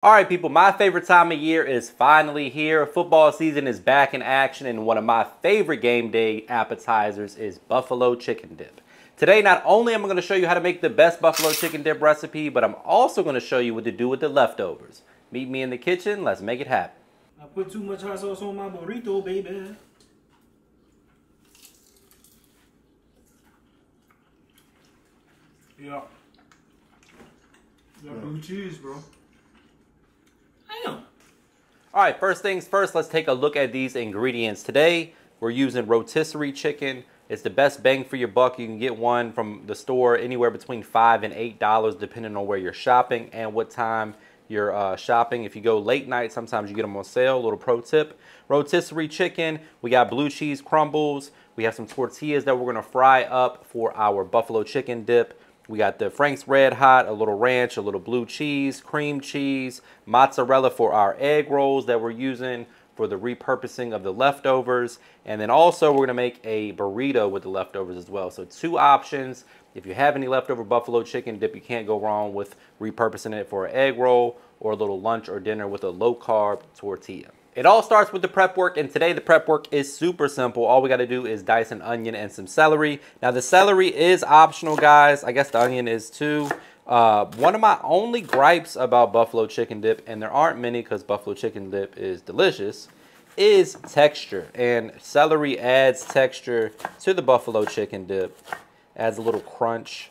All right, people, my favorite time of year is finally here. Football season is back in action, and one of my favorite game day appetizers is buffalo chicken dip. Today, not only am I going to show you how to make the best buffalo chicken dip recipe, but I'm also going to show you what to do with the leftovers. Meet me in the kitchen. Let's make it happen. I put too much hot sauce on my burrito, baby. Yeah. Got blue cheese, bro. Damn. All right, first things first, let's take a look at these ingredients. Today, we're using rotisserie chicken. It's the best bang for your buck. You can get one from the store anywhere between $5 and $8, depending on where you're shopping and what time you're shopping. If you go late night, sometimes you get them on sale. A little pro tip. Rotisserie chicken. We got blue cheese crumbles. We have some tortillas that we're going to fry up for our buffalo chicken dip. We got the Frank's Red Hot, a little ranch, a little blue cheese, cream cheese, mozzarella for our egg rolls that we're using for the repurposing of the leftovers. And then also we're going to make a burrito with the leftovers as well. So two options. If you have any leftover buffalo chicken dip, you can't go wrong with repurposing it for an egg roll or a little lunch or dinner with a low carb tortilla. It all starts with the prep work, and today the prep work is super simple. All we got to do is dice an onion and some celery. Now the celery is optional, guys. I guess the onion is too. One of my only gripes about buffalo chicken dip, and there aren't many because buffalo chicken dip is delicious, is texture. And celery adds texture to the buffalo chicken dip, adds a little crunch.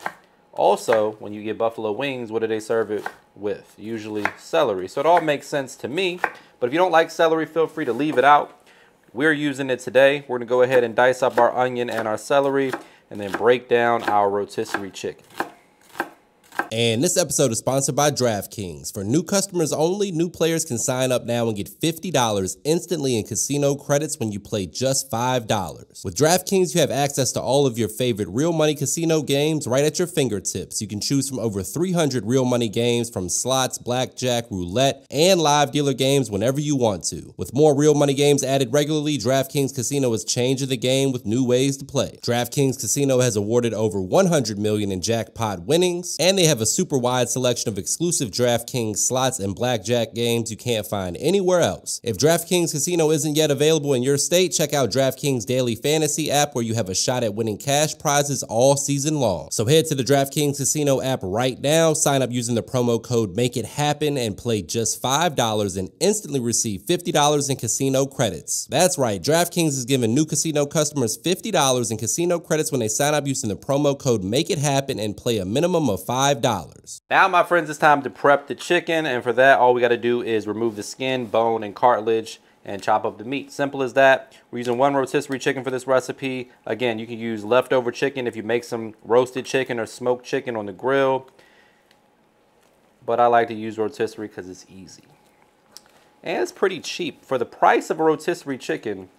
Also, when you get buffalo wings, what do they serve it with? Usually celery. So it all makes sense to me. But if you don't like celery, feel free to leave it out. We're using it today. We're going to go ahead and dice up our onion and our celery and then break down our rotisserie chicken. And this episode is sponsored by DraftKings. For new customers only, new players can sign up now and get $50 instantly in casino credits when you play just $5. With DraftKings, you have access to all of your favorite real money casino games right at your fingertips. You can choose from over 300 real money games from slots, blackjack, roulette, and live dealer games whenever you want to. With more real money games added regularly, DraftKings Casino is changing the game with new ways to play. DraftKings Casino has awarded over $100 million in jackpot winnings, and they have a super wide selection of exclusive DraftKings slots and blackjack games you can't find anywhere else. If DraftKings Casino isn't yet available in your state, check out DraftKings Daily Fantasy app where you have a shot at winning cash prizes all season long. So head to the DraftKings Casino app right now, sign up using the promo code MAKEITHAPPEN, and play just $5 and instantly receive $50 in casino credits. That's right, DraftKings is giving new casino customers $50 in casino credits when they sign up using the promo code MAKEITHAPPEN and play a minimum of $5. Now, my friends, it's time to prep the chicken, and for that, all we got to do is remove the skin, bone, and cartilage and chop up the meat. Simple as that. We're using one rotisserie chicken for this recipe. Again, you can use leftover chicken if you make some roasted chicken or smoked chicken on the grill, but I like to use rotisserie because it's easy. And it's pretty cheap. For the price of a rotisserie chicken,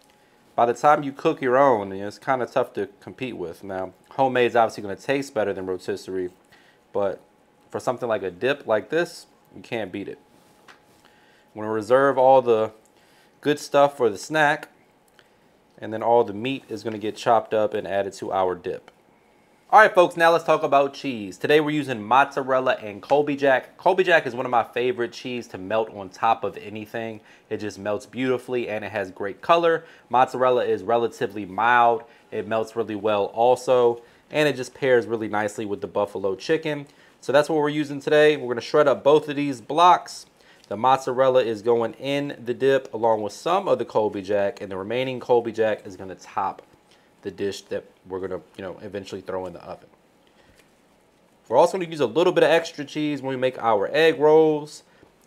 by the time you cook your own, it's kind of tough to compete with. Now, homemade is obviously going to taste better than rotisserie, but for something like a dip like this, you can't beat it. I'm going to reserve all the good stuff for the snack, and then all the meat is going to get chopped up and added to our dip. All right, folks, now let's talk about cheese. Today we're using mozzarella and Colby Jack. Colby Jack is one of my favorite cheese to melt on top of anything. It just melts beautifully and it has great color. Mozzarella is relatively mild. It melts really well also, and it just pairs really nicely with the buffalo chicken. So that's what we're using today. We're going to shred up both of these blocks. The mozzarella is going in the dip along with some of the Colby Jack, and the remaining Colby Jack is going to top the dish that we're going to, eventually throw in the oven. We're also going to use a little bit of extra cheese when we make our egg rolls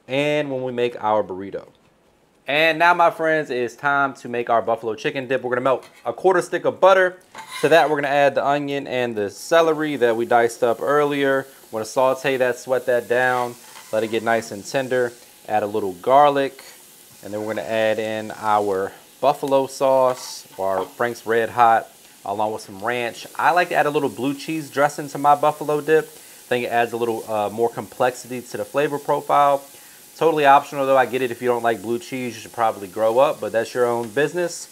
and when we make our burrito. And now, my friends, it's time to make our buffalo chicken dip. We're going to melt a quarter stick of butter. To that, we're going to add the onion and the celery that we diced up earlier. We're going to saute that, sweat that down, let it get nice and tender. Add a little garlic, and then we're going to add in our buffalo sauce or our Frank's Red Hot along with some ranch. I like to add a little blue cheese dressing to my buffalo dip. I think it adds a little more complexity to the flavor profile. Totally optional, though. I get it. If you don't like blue cheese, you should probably grow up, but that's your own business.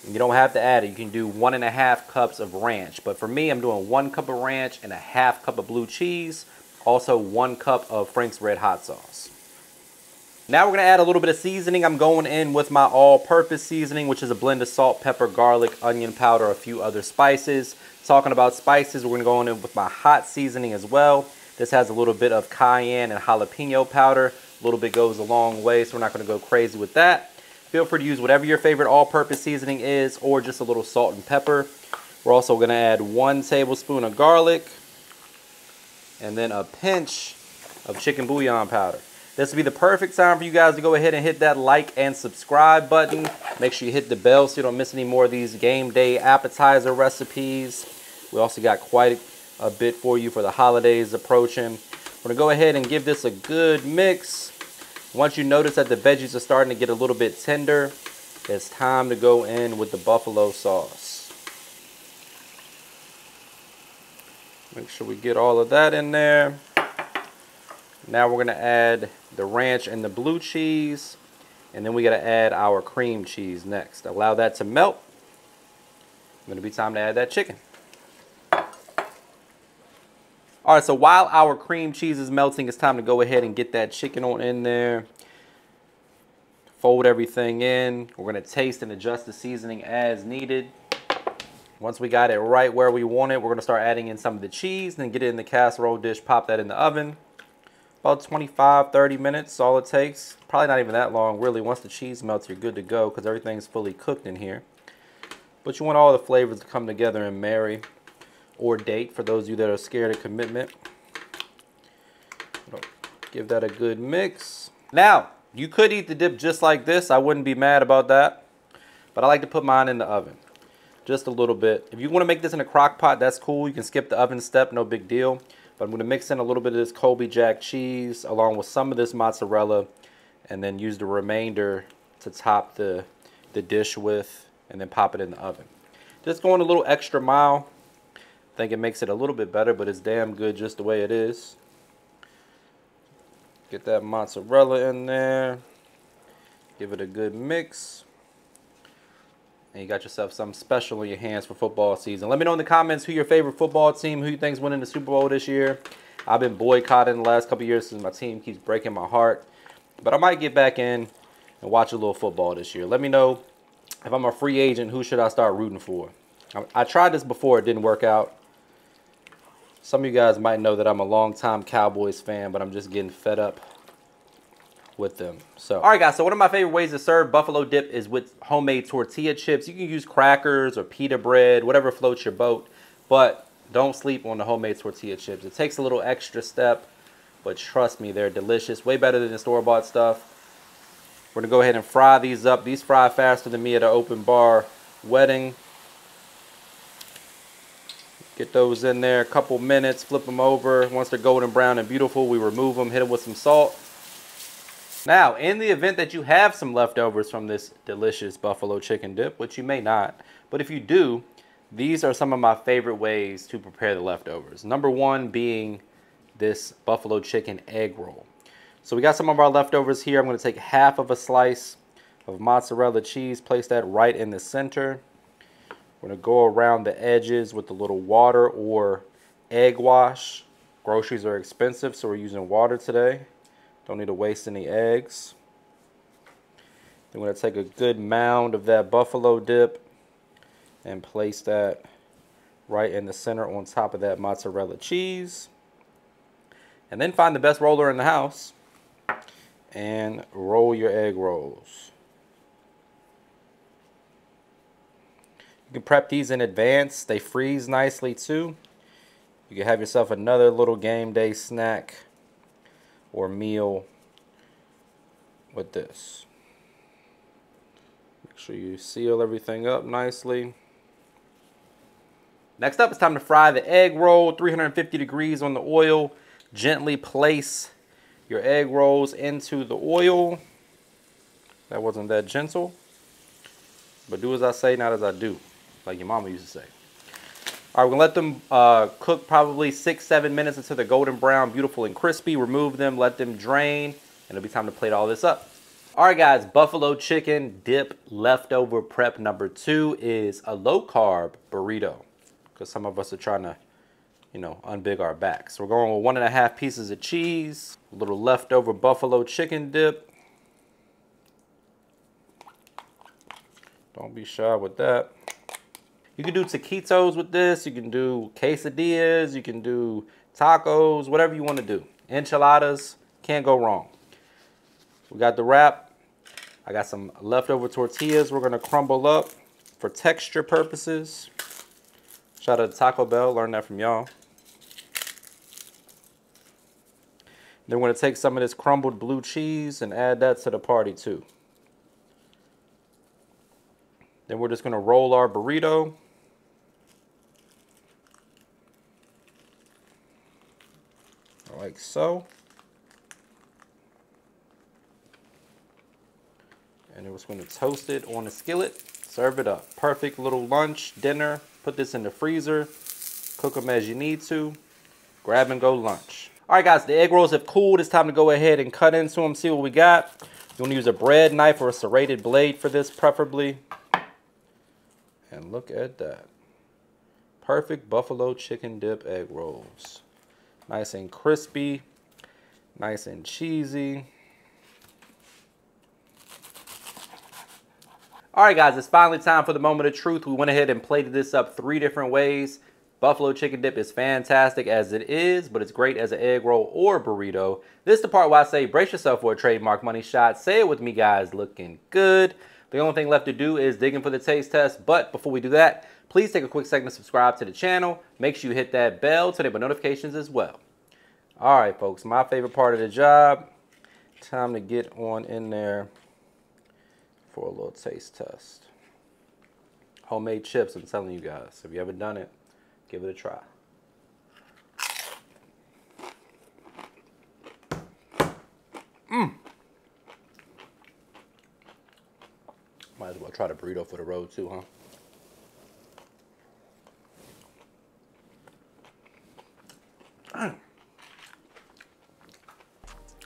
You don't have to add it. You can do 1.5 cups of ranch. But for me, I'm doing 1 cup of ranch and 1/2 cup of blue cheese. Also 1 cup of Frank's Red Hot sauce. Now we're gonna add a little bit of seasoning. I'm going in with my all-purpose seasoning, which is a blend of salt, pepper, garlic, onion powder, a few other spices. Talking about spices, we're gonna go in with my hot seasoning as well. This has a little bit of cayenne and jalapeno powder. A little bit goes a long way, so we're not gonna go crazy with that. Feel free to use whatever your favorite all-purpose seasoning is, or just a little salt and pepper. We're also gonna add 1 tablespoon of garlic, and then a pinch of chicken bouillon powder. This would be the perfect time for you guys to go ahead and hit that like and subscribe button. Make sure you hit the bell so you don't miss any more of these game day appetizer recipes. We also got quite a bit for you for the holidays approaching. We're gonna go ahead and give this a good mix. Once you notice that the veggies are starting to get a little bit tender, it's time to go in with the buffalo sauce. Make sure we get all of that in there. Now we're gonna add the ranch and the blue cheese, and then we gotta add our cream cheese next. Allow that to melt. It's gonna be time to add that chicken. All right, so while our cream cheese is melting, it's time to go ahead and get that chicken on in there. Fold everything in. We're gonna taste and adjust the seasoning as needed. Once we got it right where we want it, we're gonna start adding in some of the cheese, then get it in the casserole dish, pop that in the oven. About 25-30 minutes, all it takes. Probably not even that long, really. Once the cheese melts, you're good to go because everything's fully cooked in here. But you want all the flavors to come together and marry, or date for those of you that are scared of commitment. Give that a good mix. Now, you could eat the dip just like this. I wouldn't be mad about that. But I like to put mine in the oven. Just a little bit. If you want to make this in a crock pot, that's cool. You can skip the oven step, no big deal. But I'm going to mix in a little bit of this Colby Jack cheese along with some of this mozzarella, and then use the remainder to top the dish with, and then pop it in the oven. Just going a little extra mile. I think it makes it a little bit better, but it's damn good just the way it is. Get that mozzarella in there. Give it a good mix. And you got yourself something special in your hands for football season. Let me know in the comments who your favorite football team, who you think's winning the Super Bowl this year. I've been boycotting the last couple years since my team keeps breaking my heart. But I might get back in and watch a little football this year. Let me know if I'm a free agent, who should I start rooting for? I tried this before, it didn't work out. Some of you guys might know that I'm a longtime Cowboys fan, but I'm just getting fed up with them. So, all right, guys, so one of my favorite ways to serve buffalo dip is with homemade tortilla chips. You can use crackers or pita bread, whatever floats your boat, but don't sleep on the homemade tortilla chips. It takes a little extra step, but trust me, they're delicious. Way better than the store-bought stuff. We're gonna go ahead and fry these up. These fry faster than me at an open bar wedding. Get those in there a couple minutes, flip them over. Once they're golden brown and beautiful, we remove them, hit them with some salt. Now, in the event that you have some leftovers from this delicious buffalo chicken dip, which you may not, but if you do, these are some of my favorite ways to prepare the leftovers. Number one being this buffalo chicken egg roll. So we got some of our leftovers here. I'm going to take half of a slice of mozzarella cheese, place that right in the center. We're going to go around the edges with a little water or egg wash. Groceries are expensive, so we're using water today. Don't need to waste any eggs. Then we're going to take a good mound of that buffalo dip and place that right in the center on top of that mozzarella cheese. And then find the best roller in the house and roll your egg rolls. You can prep these in advance. They freeze nicely too. You can have yourself another little game day snack or meal with this. Make sure you seal everything up nicely. Next up, it's time to fry the egg roll. 350 degrees on the oil. Gently place your egg rolls into the oil. That wasn't that gentle, but do as I say, not as I do, like your mama used to say. All right, we're gonna let them cook probably 6-7 minutes until they're golden brown, beautiful and crispy. Remove them, let them drain, and it'll be time to plate all this up. All right, guys, buffalo chicken dip leftover prep number 2 is a low-carb burrito, because some of us are trying to, you know, unbig our backs. So we're going with 1.5 pieces of cheese, a little leftover buffalo chicken dip. Don't be shy with that. You can do taquitos with this. You can do quesadillas. You can do tacos, whatever you want to do. Enchiladas, can't go wrong. We got the wrap. I got some leftover tortillas we're going to crumble up for texture purposes. Shout out to Taco Bell, learned that from y'all. Then we're going to take some of this crumbled blue cheese and add that to the party too. Then we're just going to roll our burrito. Like so. And then we're just going to toast it on the skillet. Serve it up. Perfect little lunch, dinner. Put this in the freezer. Cook them as you need to. Grab and go lunch. Alright guys, the egg rolls have cooled. It's time to go ahead and cut into them, see what we got. You want to use a bread knife or a serrated blade for this preferably. And look at that. Perfect buffalo chicken dip egg rolls. Nice and crispy. Nice and cheesy. Alright guys, it's finally time for the moment of truth. We went ahead and plated this up 3 different ways. Buffalo chicken dip is fantastic as it is, but it's great as an egg roll or burrito. This is the part where I say brace yourself for a trademark money shot. Say it with me guys, looking good. The only thing left to do is dig in for the taste test, but before we do that, please take a quick second to subscribe to the channel. Make sure you hit that bell to enable notifications as well. Alright folks, my favorite part of the job. Time to get on in there for a little taste test. Homemade chips, I'm telling you guys. If you haven't done it, give it a try. Might as well try the burrito for the road too, huh?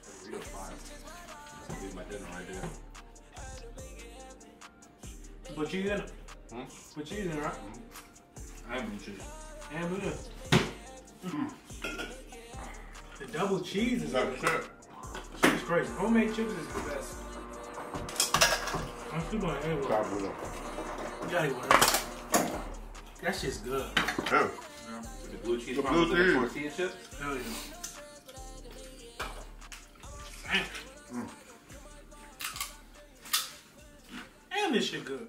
Burrito fire. That's gonna be my dinner right there. Put cheese in it. Hmm? Put cheese in it, right? And blue cheese. And blue. The double cheese is That's it. It's crazy. Homemade chips is the best. I'm still going to egg roll. Carb Burrito. You gotta eat one of those. That shit's good. Yeah. The blue cheese. The blue cheese. Tortilla chips. Hell yeah. Damn. Damn, this shit good.